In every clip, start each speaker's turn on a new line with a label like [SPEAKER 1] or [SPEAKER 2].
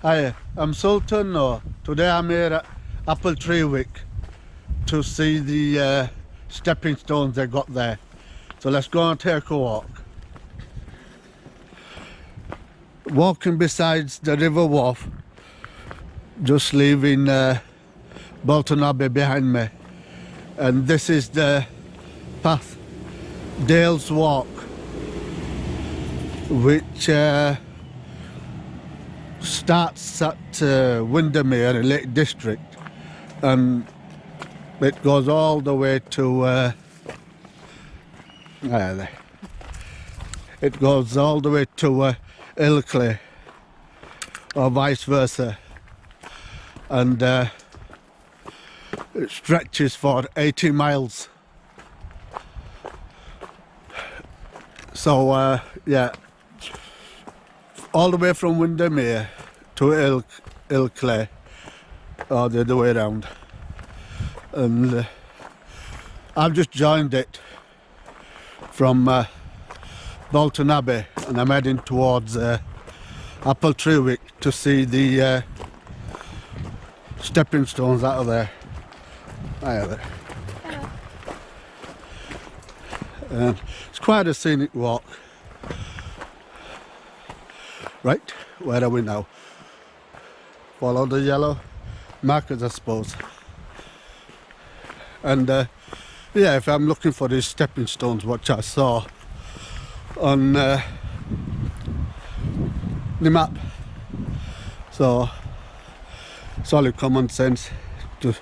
[SPEAKER 1] Hi, I'm Sultan. Today I'm here at Appletreewick to see the stepping stones they got there. So let's go and take a walk. Walking besides the river wharf, just leaving Bolton Abbey behind me. And this is the path, Dale's Walk, which starts at Windermere in Lake District, and it goes all the way to it goes all the way to Ilkley, or vice versa, and it stretches for 80 miles. So yeah, all the way from Windermere to Ilkley, or the other way around. And I've just joined it from Bolton Abbey, and I'm heading towards Appletreewick to see the stepping stones out of there. It's quite a scenic walk. Right, where are we now? Follow the yellow markers, I suppose. And yeah, if I'm looking for these stepping stones, which I saw on the map, so it's only common sense to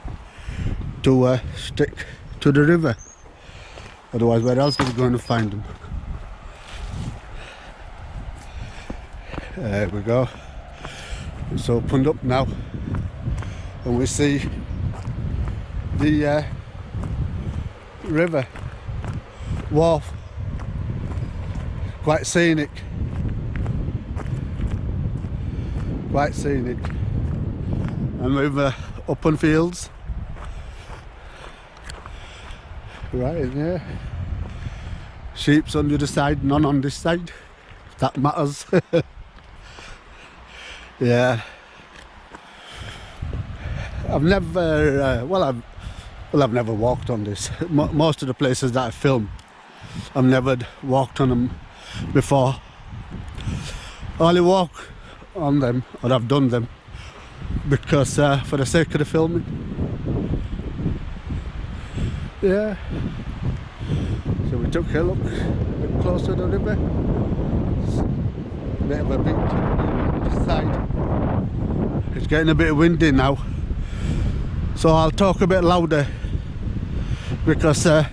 [SPEAKER 1] stick to the river. Otherwise, where else is going to find them? There we go. It's opened up now, and we see the river wharf. Quite scenic. Quite scenic. And with open fields right in there. Sheep's on the other side, none on this side, if that matters. Yeah, I've never I've never walked on this. Most of the places that I film, I've never walked on them before. I only walk on them, or I've done them, because for the sake of the filming. Yeah, so we took a look a bit closer to the river. It's a bit of a beach on this side. It's getting a bit windy now, so I'll talk a bit louder, because I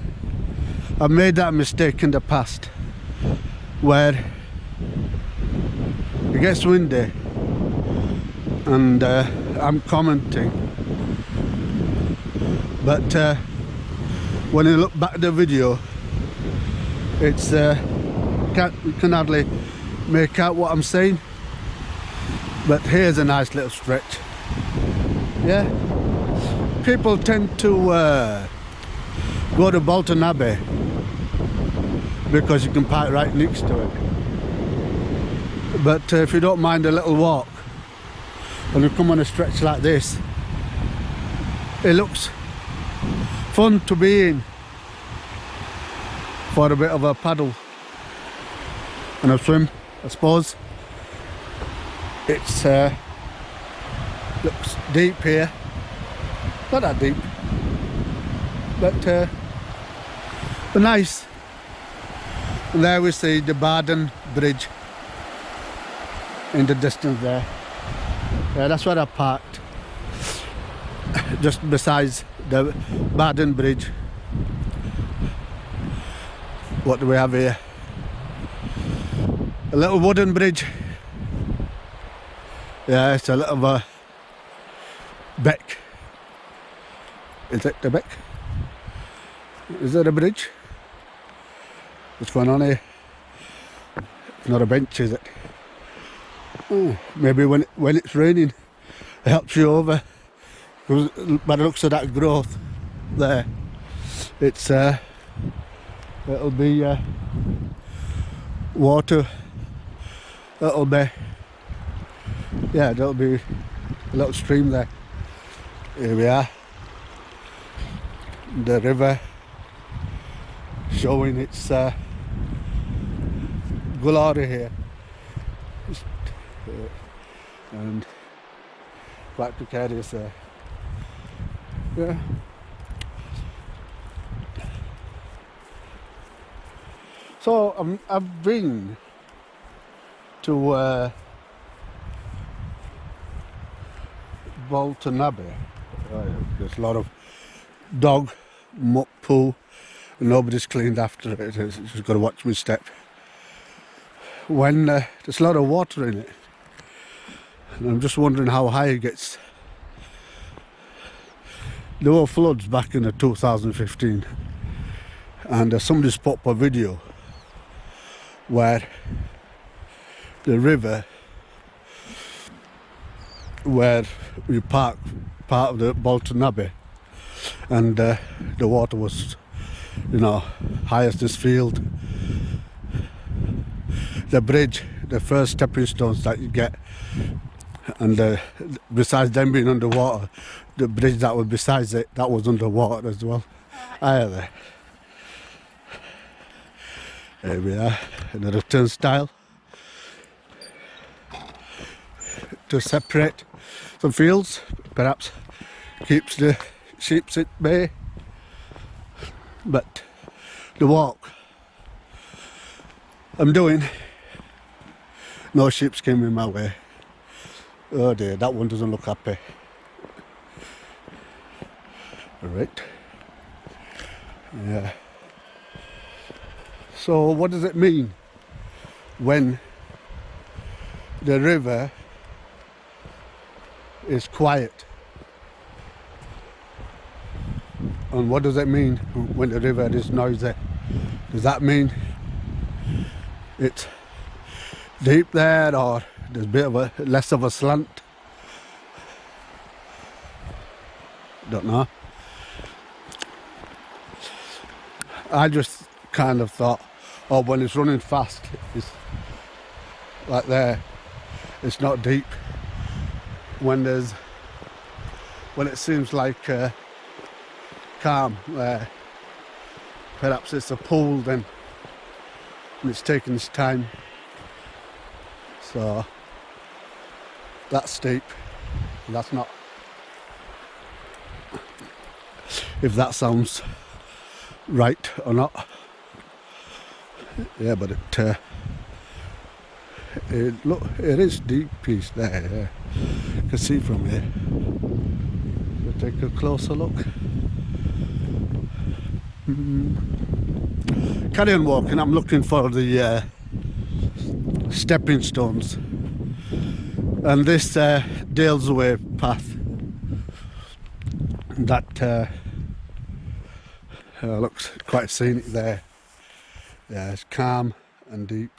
[SPEAKER 1] made that mistake in the past where it gets windy and I'm commenting, but when you look back at the video, it's you can hardly make out what I'm saying. But here's a nice little stretch. Yeah, people tend to go to Bolton Abbey because you can park right next to it. But if you don't mind a little walk, when you come on a stretch like this, it looks fun to be in for a bit of a paddle and a swim, I suppose. It's looks deep here, not that deep, but nice. And there we see the Bardon Bridge in the distance there. Yeah, that's where I parked, just besides the Bardon Bridge. What do we have here? A little wooden bridge. Yeah, it's a little beck. Is it the beck? Is it a bridge? What's going on here? It's not a bench, is it? Oh, maybe when it's raining, it helps you over. Because by the looks of that growth there, it's it'll be water. It'll be yeah, there'll be a little stream there. Here we are, the river showing its glory here, and quite precarious there. Yeah. So I've been to Bolton Abbey. There's a lot of dog muck poo, and nobody's cleaned after it. Just got to watch my step. When there's a lot of water in it, and I'm just wondering how high it gets. There were floods back in 2015, and somebody's put up a video where the river where we park part of the Bolton Abbey, and the water was, you know, high as this field. The bridge, the first stepping stones that you get, and besides them being underwater, the bridge that was besides it, that was underwater as well. There. Here we are, another turnstile to separate some fields, perhaps keeps the sheep at bay. But the walk I'm doing, no sheep came in my way. Oh dear, that one doesn't look happy. Alright. Yeah. So what does it mean when the river is quiet? And what does it mean when the river is noisy? Does that mean it's deep there, or there's a bit of a less of a slant? Don't know. I just kind of thought, oh, when it's running fast, it's like there, it's not deep. When it seems like calm, where perhaps it's a pool, then it's taking its time. So that's steep. That's not. If that sounds right or not. Yeah, but look, it is deep piece there. Yeah. You can see from here. We'll take a closer look. Carry on walking. I'm looking for the stepping stones, and this Dales Away path that looks quite scenic there. Yeah, it's calm and deep.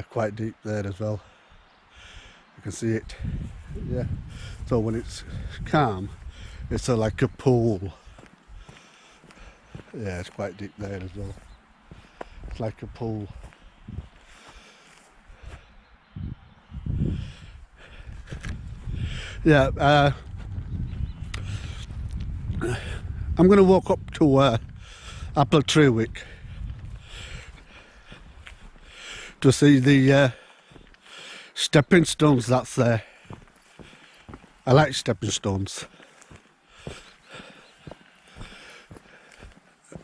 [SPEAKER 1] Quite deep there as well. You can see it. Yeah. So when it's calm, it's like a pool. Yeah, it's quite deep there as well. It's like a pool. Yeah. I'm going to walk up to Appletreewick to see the stepping stones that's there. I like stepping stones.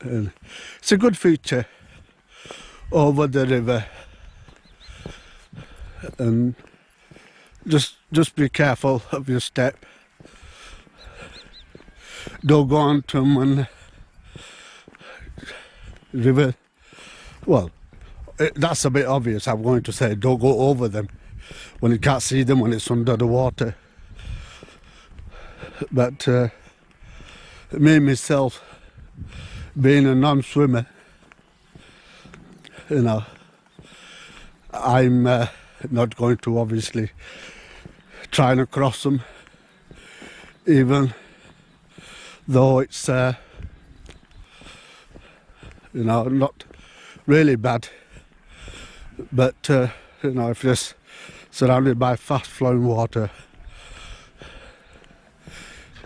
[SPEAKER 1] And it's a good feature over the river, and just be careful of your step. Don't go on to them and river. Well, that's a bit obvious. I'm going to say don't go over them when you can't see them when it's under the water. But me myself, being a non-swimmer, you know, I'm not going to obviously try and cross them, even though it's you know, not really bad. But you know, if there's surrounded by fast flowing water.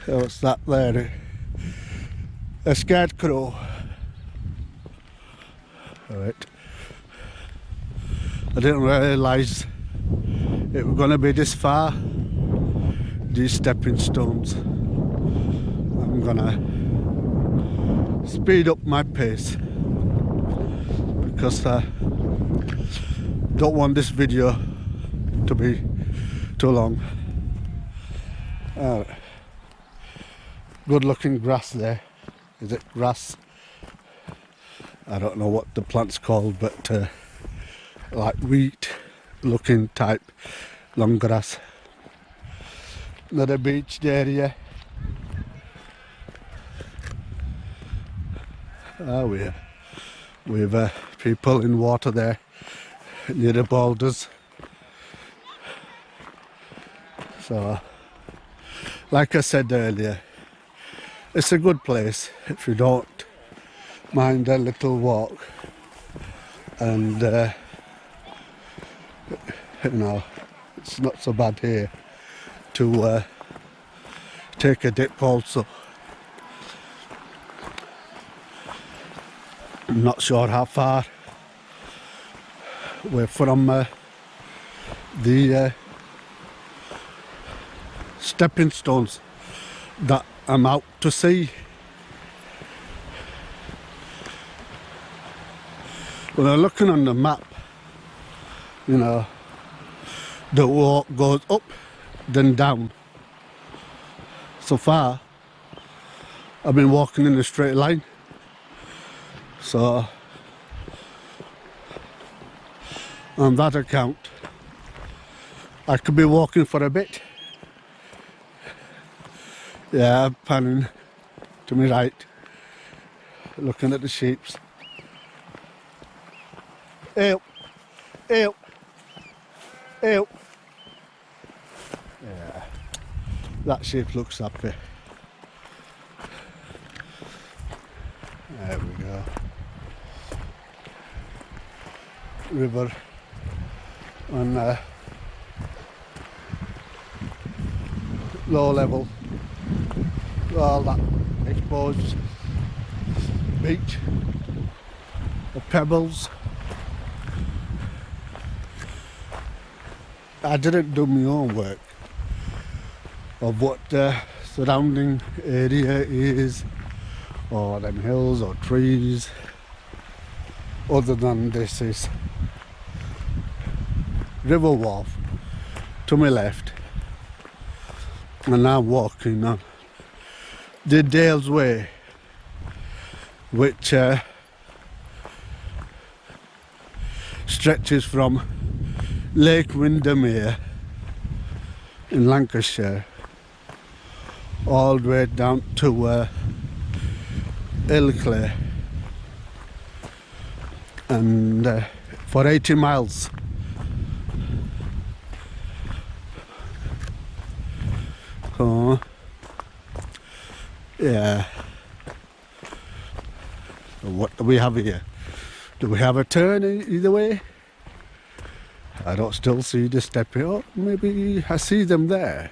[SPEAKER 1] What's that there? A scarecrow. Alright. I didn't realise it was going to be this far. These stepping stones. I'm gonna speed up my pace because I don't want this video to be too long. Good looking grass there. Is it grass? I don't know what the plant's called, but like wheat looking type long grass. Another beached area. We've people in water there near the boulders. So, like I said earlier, it's a good place if you don't mind a little walk, and you know, it's not so bad here to take a dip also. I'm not sure how far we're from the stepping stones that I'm out to sea. When I'm looking on the map, you know, the walk goes up, then down. So far, I've been walking in a straight line. So, on that account, I could be walking for a bit. Yeah, I'm panning to my right, looking at the sheeps. Ew, ew, ew. Yeah, that sheep looks happy. There we go. River on low level. All that exposed beach, the pebbles. I didn't do my own work of what the surrounding area is, or them hills or trees, other than this is River Wharfe to my left, and I'm walking on the Dale's Way, which stretches from Lake Windermere in Lancashire all the way down to Ilkley, and for 80 miles. So, yeah. So what do we have here? Do we have a turn either way? I don't still see the stepping. Oh, maybe I see them there.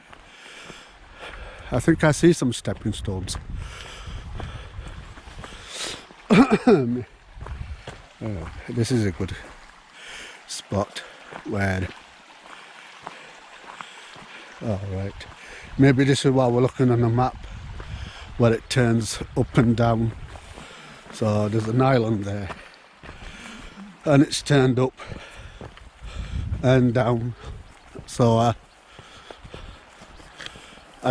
[SPEAKER 1] I think I see some stepping stones. This is a good spot where, alright, maybe this is why we're looking on the map, where it turns up and down. So there's an island there, and it's turned up and down. So are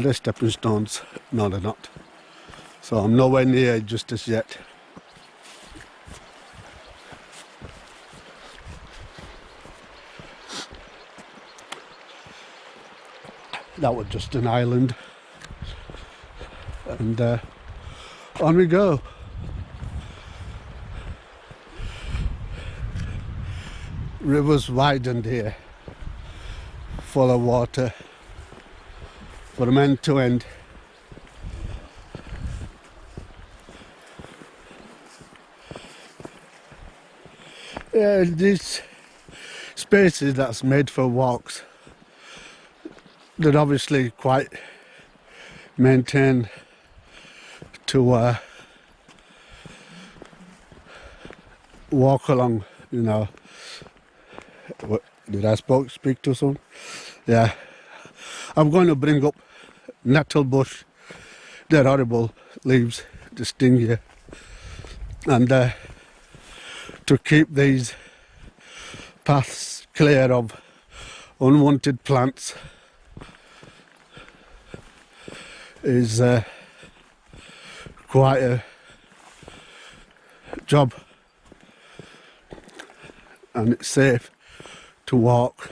[SPEAKER 1] they stepping stones? No, they're not. So I'm nowhere near just as yet. That was just an island, and on we go. River's widened here, full of water from end to end. These spaces that's made for walks they're obviously quite maintained to walk along, you know. What, did I speak too soon? Yeah. I'm going to bring up nettle bush. They're horrible leaves, they sting you. And to keep these paths clear of unwanted plants is quite a job, and it's safe to walk.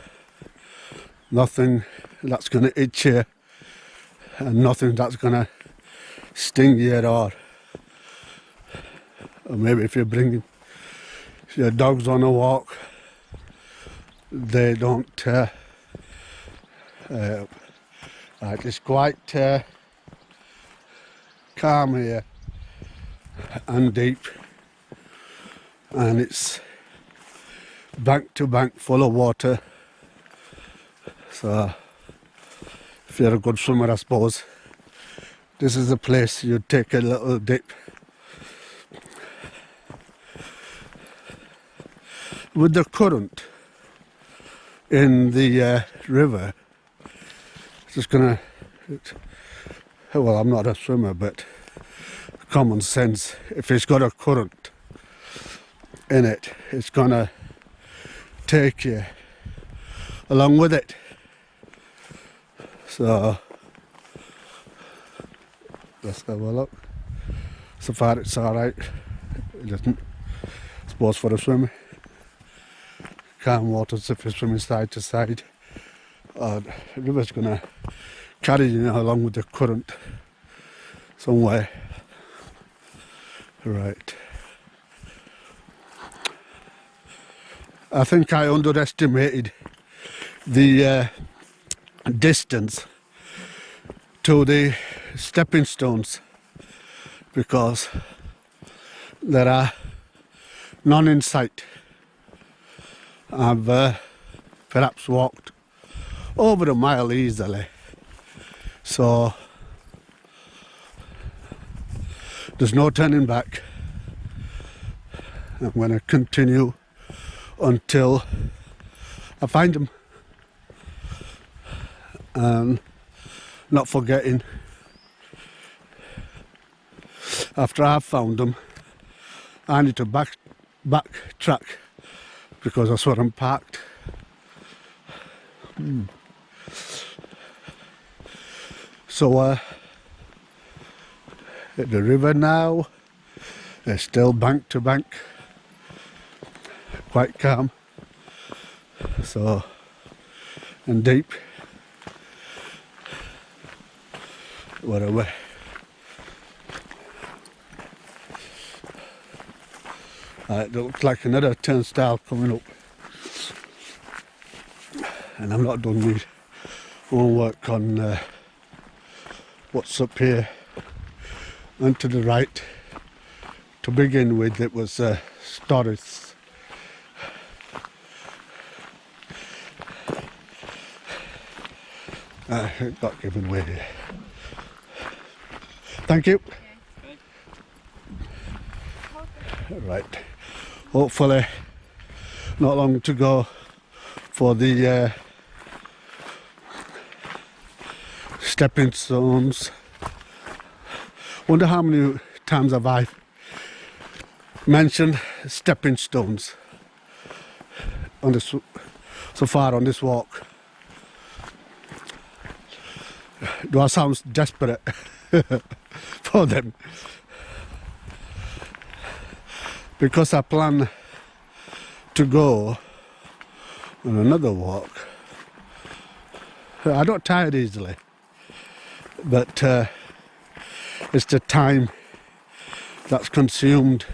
[SPEAKER 1] Nothing that's going to itch you and nothing that's going to sting you, or maybe if you're bringing your dogs on a walk, they don't right, it's quite calm here and deep, and it's bank to bank full of water. So if you're a good swimmer, I suppose this is the place you'd take a little dip. With the current in the river, it's just gonna, well, I'm not a swimmer, but common sense, if it's got a current in it, it's gonna take you along with it. So let's have a look. So far it's alright. It isn't, I suppose, for a swimmer. Calm waters if you're swimming side to side. The river's gonna carry you along with the current somewhere. Right. I think I underestimated the distance to the stepping stones, because there are none in sight. I've perhaps walked over a mile easily, so there's no turning back. I'm going to continue until I find them, and not forgetting, after I've found them, I need to backtrack, because that's where I'm parked. So at the river now, it's still bank to bank, quite calm, so, and deep. Whatever. It looks like another turnstile coming up, and I'm not done with own work on what's up here. And to the right, to begin with, it was Storris. It got given way here. Thank you. Right. Hopefully not long to go for the stepping stones. Wonder how many times have I mentioned stepping stones on this, so far on this walk. Do I sound desperate for them? Because I plan to go on another walk. I don't tire easily, but it's the time that's consumed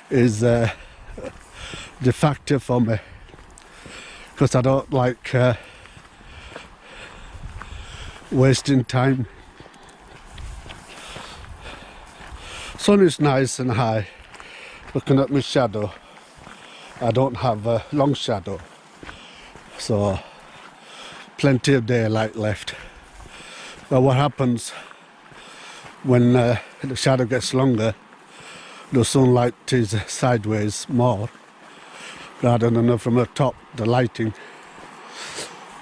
[SPEAKER 1] is the factor for me, because I don't like wasting time. Sun is nice and high. Looking at my shadow, I don't have a long shadow, so plenty of daylight left. But what happens when the shadow gets longer, the sunlight is sideways more rather than from the top, the lighting.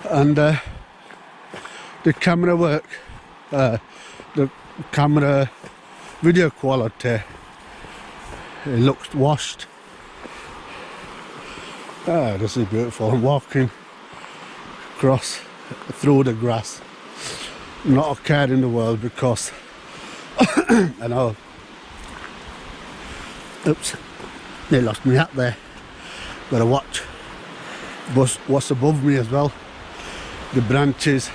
[SPEAKER 1] And the camera work, the camera video quality, it looks washed. This is beautiful. I'm walking across through the grass. Not a care in the world because I know. Oops, they lost me hat there. Gotta watch what's above me as well. The branches.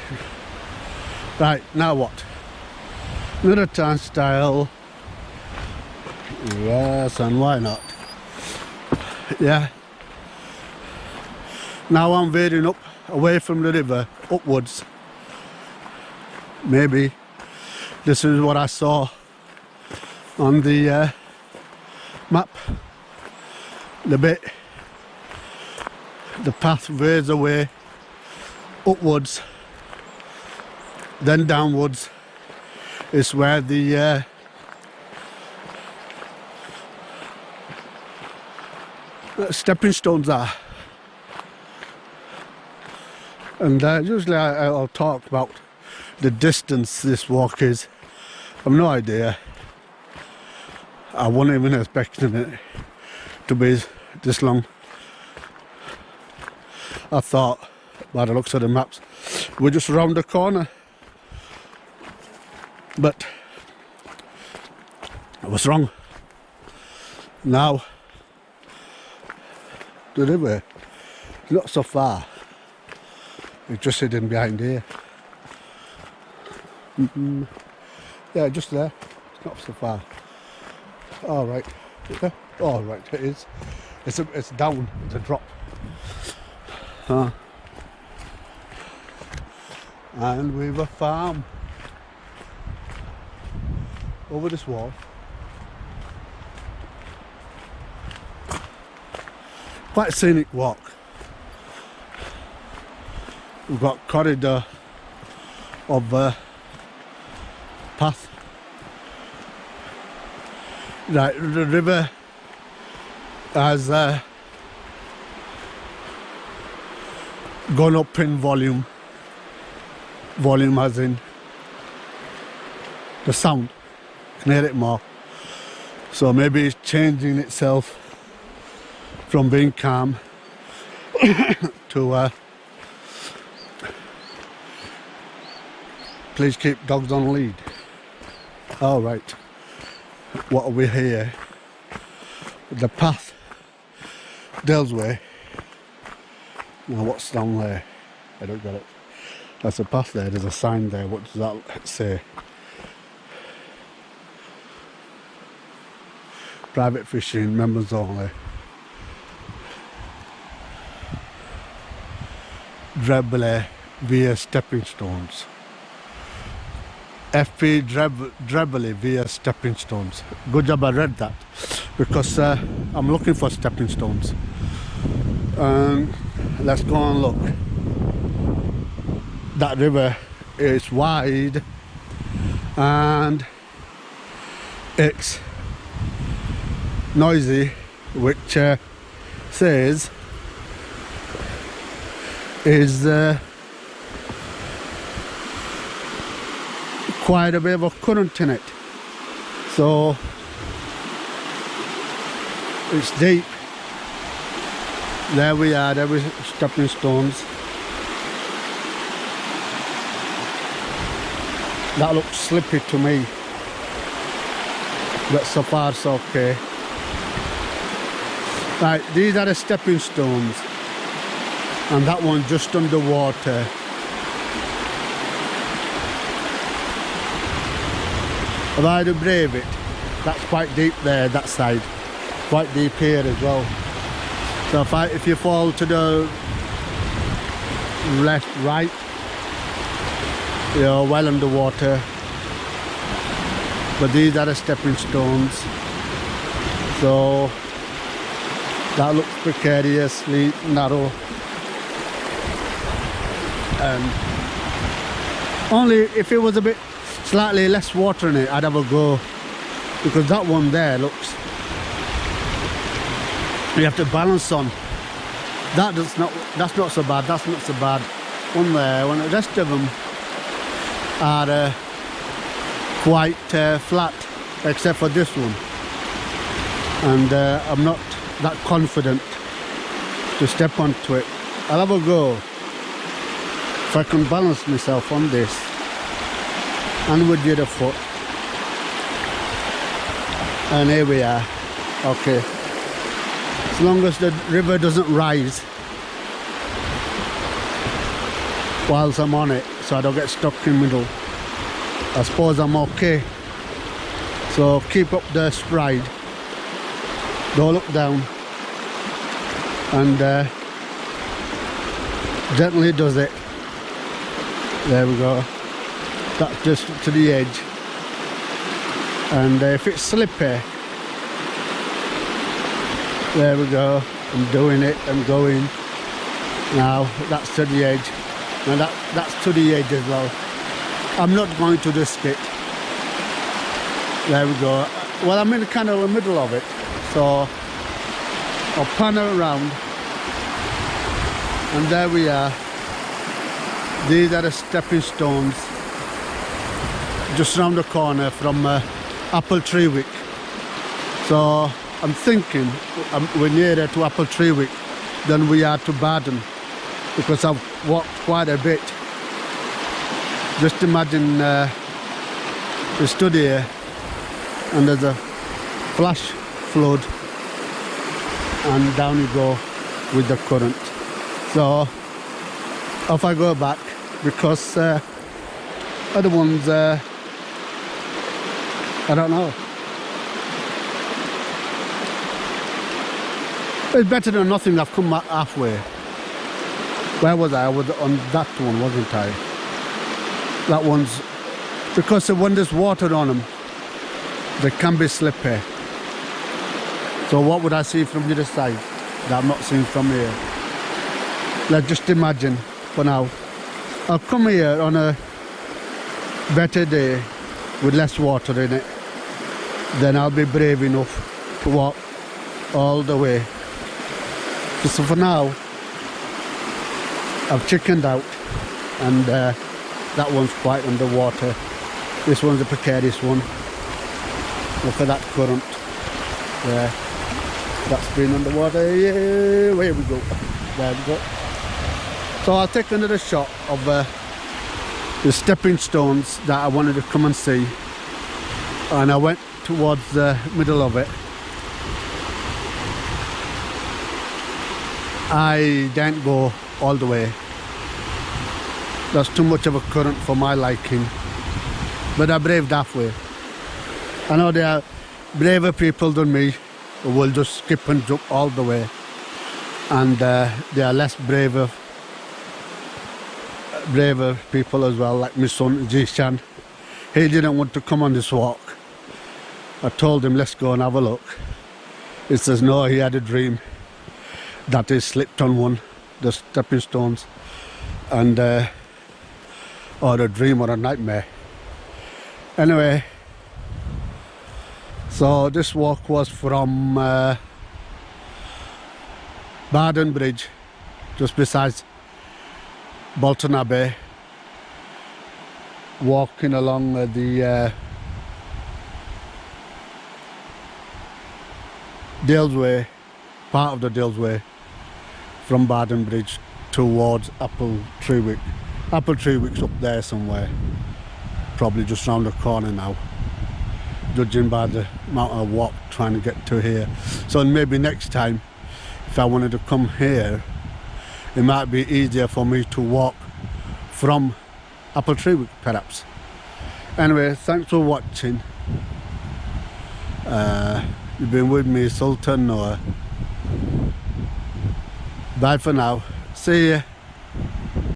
[SPEAKER 1] Right, now what? Another turnstile. Yes, and why not? Yeah. Now I'm wading up away from the river, upwards. Maybe this is what I saw on the map. The path veers away upwards, then downwards is where the stepping stones are. And usually I'll talk about the distance this walk is. I've no idea. I wasn't even expecting it to be this long. I thought, by the looks of the maps, we're just round the corner. But I was wrong. Now, the river is not so far. It's just hidden behind here. Yeah, just there. It's not so far. All right. Yeah. All right. It is. It's down. It's a drop. And we've a farm over this wall. Quite a scenic walk. We've got corridor of path. Right, the river has gone up in volume. Volume as in the sound. You can hear it more. So maybe it's changing itself from being calm to please keep dogs on lead. All right. What are we here? The path, Dale's Way. Now what's down there? I don't get it. That's a path there, there's a sign there. What does that say? Private fishing, members only. Drebble via stepping stones. FP Drebble via stepping stones. Good job I read that because I'm looking for stepping stones. Let's go and look. That river is wide and it's noisy, which says is quite a bit of a current in it, so it's deep. There we are, there we stepping stones. That looks slippy to me, but so far so okay. Right, these are the stepping stones, and that one just underwater. Have I to brave it? That's quite deep there, that side. Quite deep here as well. So if you fall to the left, right, you're well underwater. But these are the stepping stones. So that looks precariously narrow. And only if it was a bit slightly less water in it, I'd have a go, because that one there looks, you have to balance on. That's not so bad. That's not so bad. One there. When the rest of them are quite flat, except for this one. And I'm not that confident to step onto it. I'll have a go if I can balance myself on this and with the other foot. And here we are. Okay, as long as the river doesn't rise whilst I'm on it, so I don't get stuck in the middle, I suppose I'm okay. So keep up the stride, don't look down, and gently does it. There we go. That's just to the edge. And if it's slippy, there we go. I'm doing it. I'm going. Now that's to the edge. And that's to the edge as well. I'm not going to risk it. There we go. Well, I'm in kind of the middle of it, so I'll pan around. And there we are. These are the stepping stones just round the corner from Appletreewick. So I'm thinking we're nearer to Appletreewick than we are to Baden, because I've walked quite a bit. Just imagine we stood here and there's a flash flood and down you go with the current. So off I go back, because other ones I don't know. It's better than nothing. I've come back halfway. Where was I? I was on that one, wasn't I? That one's, because when there's water on them, they can be slippy. So what would I see from the other side that I'm not seeing from here? Let's just imagine for now. I'll come here on a better day with less water in it. Then I'll be brave enough to walk all the way. So for now, I've chickened out, and that one's quite underwater. This one's a precarious one. Look at that current there. That's been underwater. Yeah, here we go. There we go. So I'll take another shot of the stepping stones that I wanted to come and see. And I went towards the middle of it. I didn't go all the way. That's too much of a current for my liking. But I braved halfway. I know there are braver people than me who will just skip and jump all the way. And there are less braver people as well, like my son Jishan. He didn't want to come on this walk. I told him, let's go and have a look. He says no, he had a dream that he slipped on one, the stepping stones, and or a dream or a nightmare. Anyway, so this walk was from Baden Bridge, just besides Bolton Abbey, walking along the Dalesway, part of the Dalesway, from Baden Bridge towards Appletreewick. Appletreewick's up there somewhere, probably just round the corner now, judging by the amount I walked trying to get to here. So maybe next time, if I wanted to come here, it might be easier for me to walk from Appletreewick perhaps. Anyway, thanks for watching. You've been with me, Sultan Noah. Bye for now. See ya.